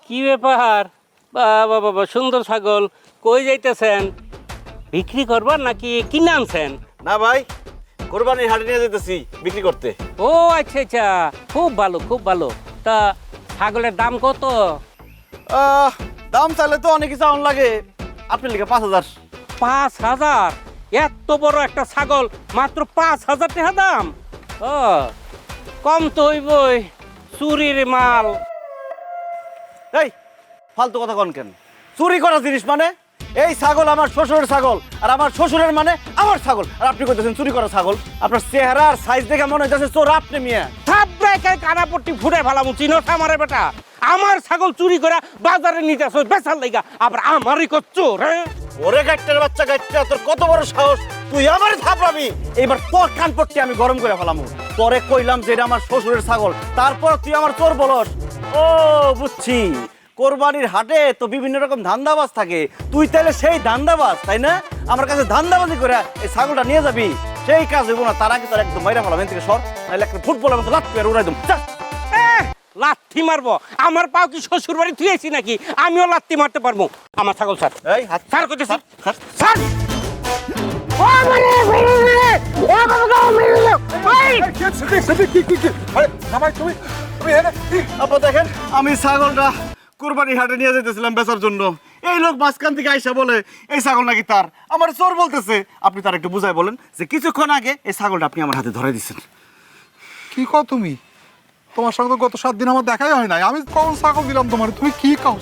কি ব্যাপার? বাবা বাবা, সুন্দর ছাগল। কই যাইতেছেন? বিক্রি করবার নাকি কিনে আনছেন? না ভাই, কোরবানির হাটে নিয়ে যেতেছি বিক্রি করতে। ও আচ্ছা আচ্ছা, খুব ভালো খুব ভালো। তা ছাগলের দাম কত? দাম চাইলে তো অনেক কিছু আউন লাগে। আপনি লিখে 5,000। 5,000? এত বড় একটা ছাগল মাত্র 5,000 টাকা দাম? ও কম তো হইবই, চুরির মাল। এই ফালতু কথা কন কেন? চুরি করা জিনিস মানে? এই ছাগল আমার শ্বশুরের ছাগল, আর আমার শ্বশুরের মানে আমার ছাগল। আর আপনি কইতেছেন চুরি করা ছাগল? আপনার চেহারা আর সাইজ দেখে মনে হইতেছে চোর আপনি মিয়া। থাপড়ায় কানাপট্টি ফুটে ফেলাম, চিনো আমারে বেটা? আমার ছাগল চুরি করে বাজারে নিতে আসো বেচার লাইগা, আবার আমারই করছো রে? ওরে গাইটার বাচ্চা গাইটা, তোর কত বড় সাহস! তুই আমারে থাপড়াবি? এইবার তোর কানপট্টি আমি গরম করে ফেলাম। তোরে কইলাম যে এটা আমার শ্বশুরের ছাগল, তারপর তুই আমার চোর বলস? ও বুঝছি, কোরবানির হাটে তো বিভিন্ন রকম ধান্দাবাজ থাকে। তুই তাহলে সেই ধান্দাবাজ, তাই না? আমার কাছে ধান্দাবাজি করে এই ছাগলটা নিয়ে যাবি, সেই কাজ হইব না। তার আগে তোর একদম মাইরা ফেলাম এখান থেকে। সর, নাহলে একটা ফুটবলের মতো লাত করে উড়াই দেবো। লাথি মারবো? আমার পাও কি শ্বশুর বাড়ি থুয়েছি নাকি আমিও লাথি মারতে পারবো? আমার ছাগল স্যার, এই হাত স্যার কইতেছি ছাড়। স্যার। আপা দেখেন, আমি ছাগলটা কুরবানি হাটে নিয়ে যেতেছিলাম বেচার জন্য। এই লোক মাঝখান থেকে আইসা বলে এই ছাগল নাকি তার। আমার চোর বলতেছে। আপনি তার একটু বুঝাই বলেন যে কিছুক্ষণ আগে এই ছাগলটা আপনি আমার হাতে ধরে দিচ্ছেন। কি কও তুমি? তোমার সঙ্গে তো গত 7 দিন আমার দেখাই হয় নাই। আমি কখন ছাগল দিলাম তোমার? তুমি কি কাও?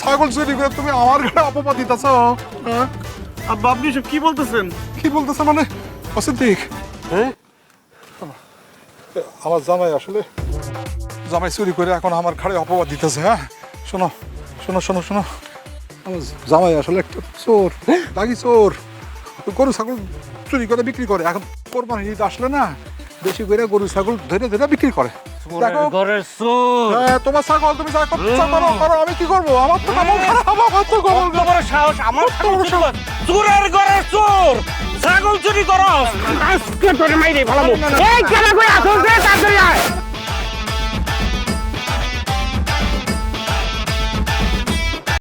ছাগল চুরি করে তুমি আমার ঘরে অপবাদ দিতেছ। আব্বা আপনি সব কি বলতেছেন? কি বলতেছে মানে? অসিদ্দিক, হ্যাঁ, আমার জামাই আসলে জামাই চুরি করে এখন আমার ঘরে অপবাদ দিতেছে। হ্যাঁ, শোনো শোনো শোনো শোনো, আমার জামাই আসলে একটা চোর, দাগি চোর। গরু ছাগল চুরি করে বিক্রি করে। এখন কোরবানি ঈদ আসলে না, বেশি করে গরু ছাগল ধরে ধরে বিক্রি করে। দেখো, ঘরের চোর। হ্যাঁ, তোমার ছাগল তুমি যা করছো করো করো, আমি কি করবো? আমার তো কেমন খারাপ, আমার তো কেমন কত বড় সাহস! আমার ছাগল চুরি কর! চোরের ঘরের চোর! ছাগল চুরি করস! আজকে তোরে মাইরে ফেলাবো। এই কেন কই আসছ রে? তাড়াতাড়ি আয়।